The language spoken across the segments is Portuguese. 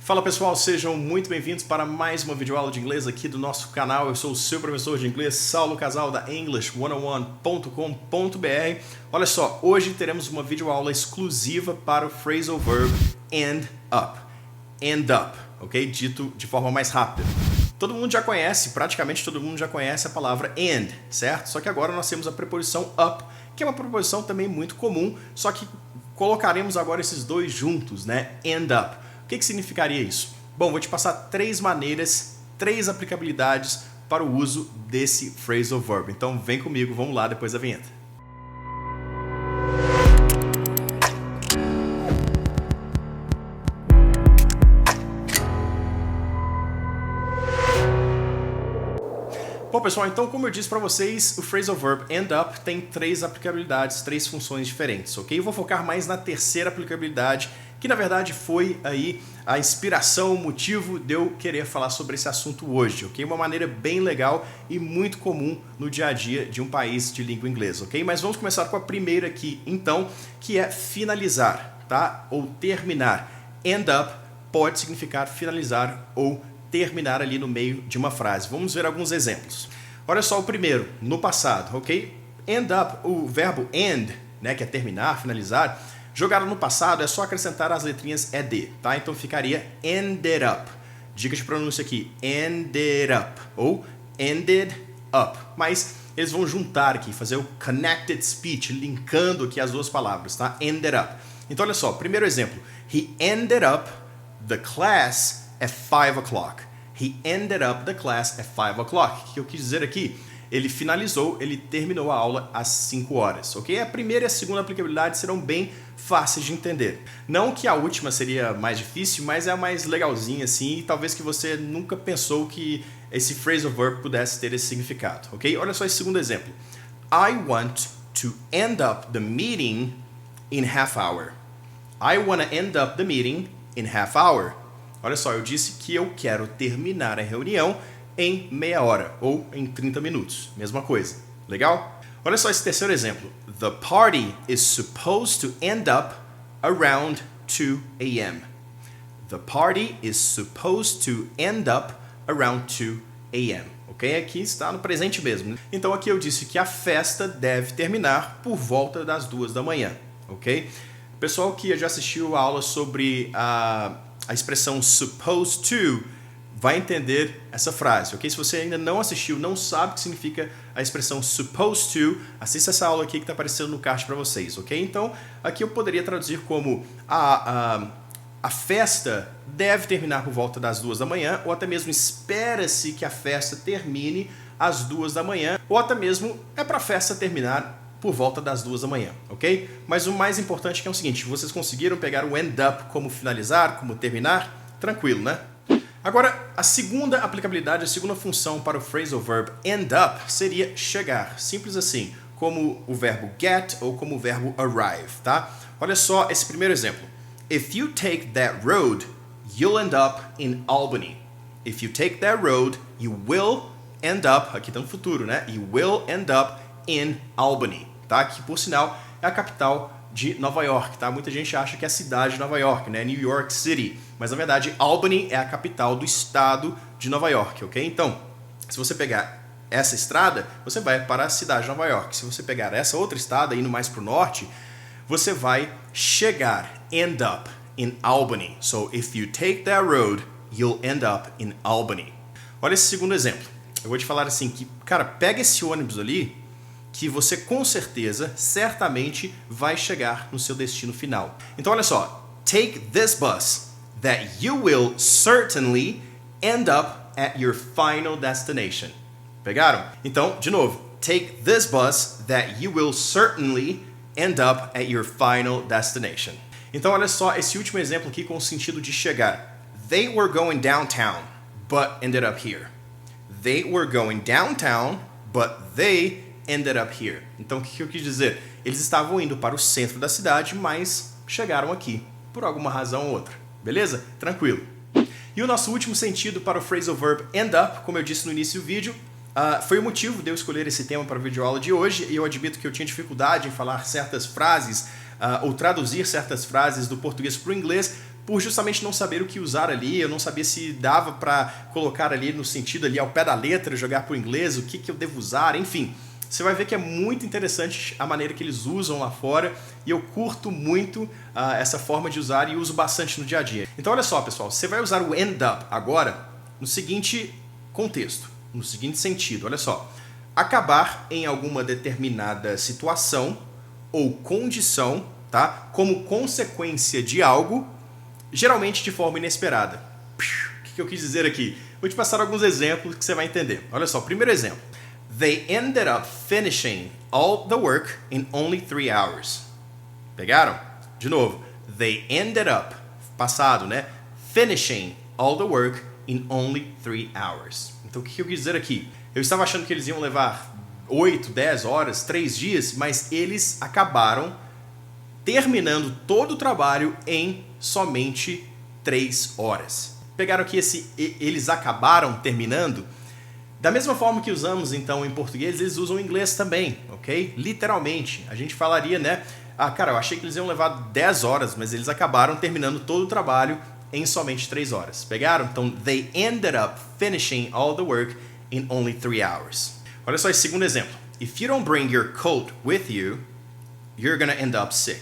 Fala pessoal, sejam muito bem-vindos para mais uma videoaula de inglês aqui do nosso canal. Eu sou o seu professor de inglês, Saulo Casal, da English101.com.br. Olha só, hoje teremos uma videoaula exclusiva para o phrasal verb end up. End up, ok? Dito de forma mais rápida. Todo mundo já conhece, praticamente todo mundo já conhece a palavra end, certo? Só que agora nós temos a preposição up, que é uma preposição também muito comum, só que colocaremos agora esses dois juntos, né? End up. O que significaria isso? Bom, vou te passar três maneiras, três aplicabilidades para o uso desse phrasal verb. Então vem comigo, vamos lá depois da vinheta. Bom pessoal, então como eu disse para vocês, o phrasal verb end up tem três aplicabilidades, três funções diferentes, ok? Eu vou focar mais na terceira aplicabilidade, que na verdade foi aí a inspiração, o motivo de eu querer falar sobre esse assunto hoje, ok? Uma maneira bem legal e muito comum no dia a dia de um país de língua inglesa, ok? Mas vamos começar com a primeira aqui, então, que é finalizar, tá? Ou terminar. End up pode significar finalizar ou terminar ali no meio de uma frase. Vamos ver alguns exemplos. Olha só o primeiro, no passado, ok? End up, o verbo end, né, que é terminar, finalizar, jogado no passado é só acrescentar as letrinhas ED, tá? Então ficaria ended up. Dica de pronúncia aqui, ended up ou ended up. Mas eles vão juntar aqui, fazer o connected speech, linkando aqui as duas palavras, tá? Ended up. Então olha só, primeiro exemplo. He ended up the class at 5 o'clock. He ended up the class at 5 o'clock. O que eu quis dizer aqui? Ele finalizou, ele terminou a aula às 5 horas, ok? A primeira e a segunda aplicabilidade serão bem fáceis de entender. Não que a última seria mais difícil, mas é a mais legalzinha assim, e talvez que você nunca pensou que esse phrasal verb pudesse ter esse significado, ok? Olha só esse segundo exemplo. I want to end up the meeting in half hour. I want to end up the meeting in half hour. Olha só, eu disse que eu quero terminar a reunião em meia hora ou em 30 minutos. Mesma coisa. Legal? Olha só esse terceiro exemplo. The party is supposed to end up around 2 a.m. The party is supposed to end up around 2 a.m. Ok? Aqui está no presente mesmo. Então aqui eu disse que a festa deve terminar por volta das 2 da manhã. Ok? Pessoal que já assistiu a aula sobre a expressão supposed to vai entender essa frase, ok? Se você ainda não assistiu, não sabe o que significa a expressão supposed to, assista essa aula aqui que está aparecendo no card para vocês, ok? Então, aqui eu poderia traduzir como a festa deve terminar por volta das 2 da manhã, ou até mesmo espera-se que a festa termine às 2 da manhã, ou até mesmo é para a festa terminar por volta das 2 da manhã, ok? Mas o mais importante é o seguinte, vocês conseguiram pegar o end up como finalizar, como terminar? Tranquilo, né? Agora, a segunda aplicabilidade, a segunda função para o phrasal verb end up seria chegar, simples assim, como o verbo get ou como o verbo arrive, tá? Olha só esse primeiro exemplo. If you take that road, you'll end up in Albany. If you take that road, you will end up, aqui está no futuro, né? You will end up in Albany, tá? Que por sinal é a capital de Nova York, tá? Muita gente acha que é a cidade de Nova York, né? New York City. Mas na verdade, Albany é a capital do estado de Nova York, ok? Então, se você pegar essa estrada, você vai para a cidade de Nova York. Se você pegar essa outra estrada, indo mais para o norte, você vai chegar, end up, in Albany. So, if you take that road, you'll end up in Albany. Olha esse segundo exemplo. Eu vou te falar assim que, cara, pega esse ônibus ali, que você com certeza, certamente, vai chegar no seu destino final. Então, olha só. Take this bus that you will certainly end up at your final destination. Pegaram? Então, de novo. Take this bus that you will certainly end up at your final destination. Então, olha só esse último exemplo aqui com o sentido de chegar. They were going downtown, but ended up here. They were going downtown, but they ended up here. Então, o que eu quis dizer? Eles estavam indo para o centro da cidade, mas chegaram aqui, por alguma razão ou outra. Beleza? Tranquilo. E o nosso último sentido para o phrasal verb end up, como eu disse no início do vídeo, foi o motivo de eu escolher esse tema para a videoaula de hoje, e eu admito que eu tinha dificuldade em falar certas frases ou traduzir certas frases do português para o inglês, por justamente não saber o que usar ali, eu não sabia se dava para colocar ali no sentido ali ao pé da letra, jogar para o inglês, o que eu devo usar, enfim. Você vai ver que é muito interessante a maneira que eles usam lá fora e eu curto muito essa forma de usar e uso bastante no dia a dia. Então olha só, pessoal, você vai usar o end up agora no seguinte contexto, no seguinte sentido, olha só. Acabar em alguma determinada situação ou condição, tá? Como consequência de algo, geralmente de forma inesperada. O que eu quis dizer aqui? Vou te passar alguns exemplos que você vai entender. Olha só, primeiro exemplo. They ended up finishing all the work in only 3 hours. Pegaram? De novo. They ended up, passado, né? Finishing all the work in only 3 hours. Então o que eu quis dizer aqui? Eu estava achando que eles iam levar 8, 10 horas, 3 dias, mas eles acabaram terminando todo o trabalho em somente 3 horas. Pegaram aqui eles acabaram terminando? Da mesma forma que usamos então em português, eles usam em inglês também, ok? Literalmente. A gente falaria, né? Cara, eu achei que eles iam levar 10 horas, mas eles acabaram terminando todo o trabalho em somente 3 horas. Pegaram? Então, they ended up finishing all the work in only 3 hours. Olha só esse segundo exemplo. If you don't bring your coat with you, you're gonna end up sick.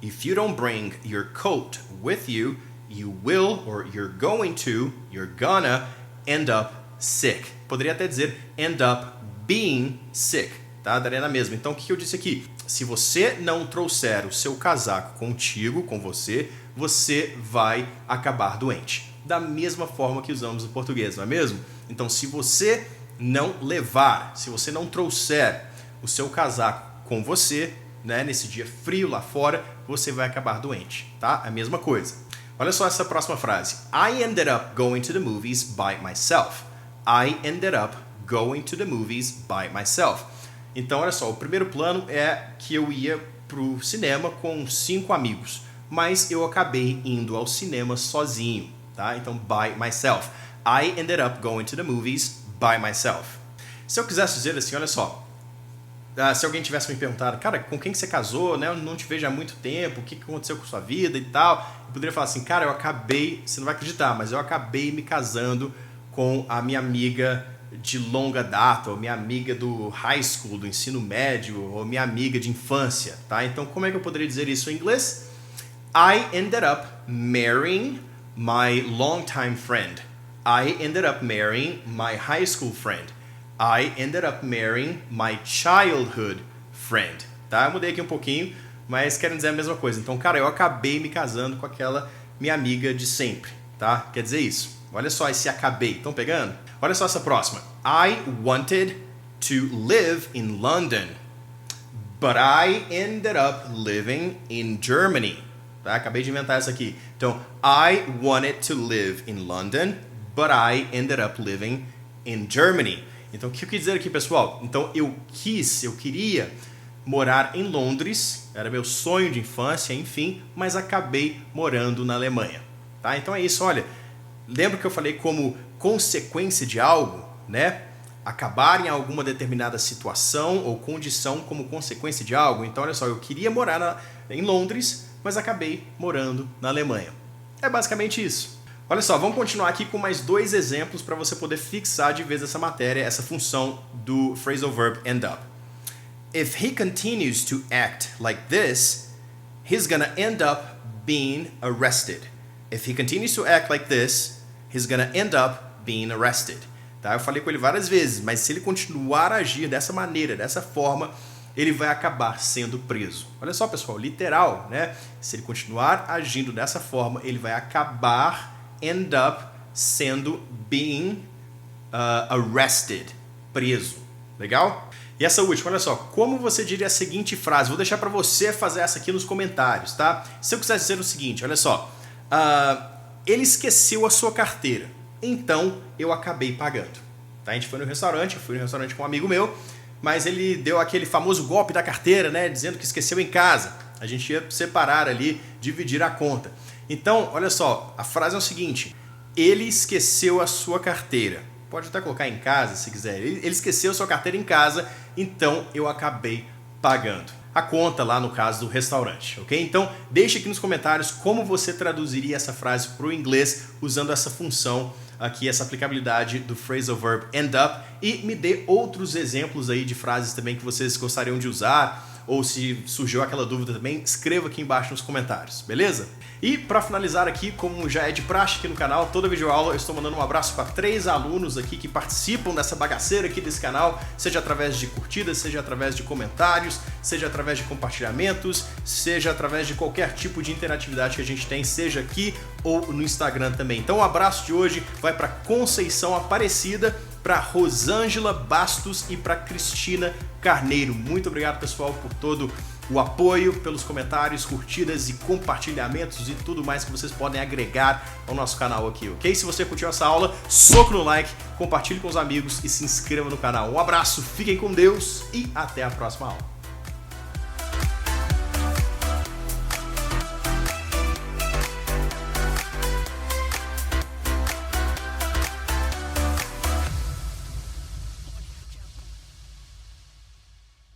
If you don't bring your coat with you, you will, or you're gonna end up sick. Poderia até dizer end up being sick, tá? Daria na mesma. Então, o que eu disse aqui? Se você não trouxer o seu casaco contigo, com você, você vai acabar doente. Da mesma forma que usamos o português, não é mesmo? Então, se você não levar, se você não trouxer o seu casaco com você, né, nesse dia frio lá fora, você vai acabar doente, tá? A mesma coisa. Olha só essa próxima frase. I ended up going to the movies by myself. I ended up going to the movies by myself. Então, olha só, o primeiro plano é que eu ia pro cinema com 5 amigos, mas eu acabei indo ao cinema sozinho, tá? Então, by myself. I ended up going to the movies by myself. Se eu quisesse dizer assim, olha só, se alguém tivesse me perguntado, cara, com quem que você casou, né? Eu não te vejo há muito tempo, o que aconteceu com sua vida e tal, eu poderia falar assim, cara, eu acabei, você não vai acreditar, mas eu acabei me casando com a minha amiga de longa data, ou minha amiga do high school, do ensino médio, ou minha amiga de infância, tá? Então, como é que eu poderia dizer isso em inglês? I ended up marrying my longtime friend. I ended up marrying my high school friend. I ended up marrying my childhood friend. Tá? Eu mudei aqui um pouquinho, mas querem dizer a mesma coisa. Então, cara, eu acabei me casando com aquela minha amiga de sempre, tá? Quer dizer isso. Olha só esse acabei. Estão pegando? Olha só essa próxima. I wanted to live in London, but I ended up living in Germany. Tá? Acabei de inventar essa aqui. Então, I wanted to live in London, but I ended up living in Germany. Então, o que eu quis dizer aqui, pessoal? Então, eu queria morar em Londres, era meu sonho de infância, enfim, mas acabei morando na Alemanha. Tá? Então é isso, olha. Lembra que eu falei como consequência de algo, né? Acabar em alguma determinada situação ou condição como consequência de algo. Então, olha só, eu queria morar em Londres, mas acabei morando na Alemanha. É basicamente isso. Olha só, vamos continuar aqui com mais 2 exemplos para você poder fixar de vez essa matéria, essa função do phrasal verb end up. If he continues to act like this, he's gonna end up being arrested. If he continues to act like this, he's gonna end up being arrested. Tá? Eu falei com ele várias vezes, mas se ele continuar a agir dessa maneira, dessa forma, ele vai acabar sendo preso. Olha só, pessoal, literal, né? Se ele continuar agindo dessa forma, ele vai acabar end up sendo being arrested, preso. Legal? E essa última, olha só, como você diria a seguinte frase? Vou deixar para você fazer essa aqui nos comentários, tá? Se eu quisesse dizer o seguinte, olha só, ele esqueceu a sua carteira, então eu acabei pagando. Tá? A gente foi no restaurante, eu fui no restaurante com um amigo meu, mas ele deu aquele famoso golpe da carteira, né? Dizendo que esqueceu em casa. A gente ia separar ali, dividir a conta. Então, olha só, a frase é o seguinte, ele esqueceu a sua carteira. Pode até colocar em casa, se quiser. Ele esqueceu a sua carteira em casa, então eu acabei pagando. a conta lá no caso do restaurante, ok? Então deixe aqui nos comentários como você traduziria essa frase para o inglês usando essa função aqui, essa aplicabilidade do phrasal verb end up, e me dê outros exemplos aí de frases também que vocês gostariam de usar, ou se surgiu aquela dúvida também, escreva aqui embaixo nos comentários, beleza? E para finalizar aqui, como já é de praxe aqui no canal, toda videoaula eu estou mandando um abraço para 3 alunos aqui que participam dessa bagaceira aqui desse canal, seja através de curtidas, seja através de comentários, seja através de compartilhamentos, seja através de qualquer tipo de interatividade que a gente tem, seja aqui ou no Instagram também. Então o abraço de hoje vai para Conceição Aparecida, para Rosângela Bastos e para Cristina Carneiro. Muito obrigado, pessoal, por todo o apoio, pelos comentários, curtidas e compartilhamentos e tudo mais que vocês podem agregar ao nosso canal aqui, ok? Se você curtiu essa aula, soco no like, compartilhe com os amigos e se inscreva no canal. Um abraço, fiquem com Deus e até a próxima aula.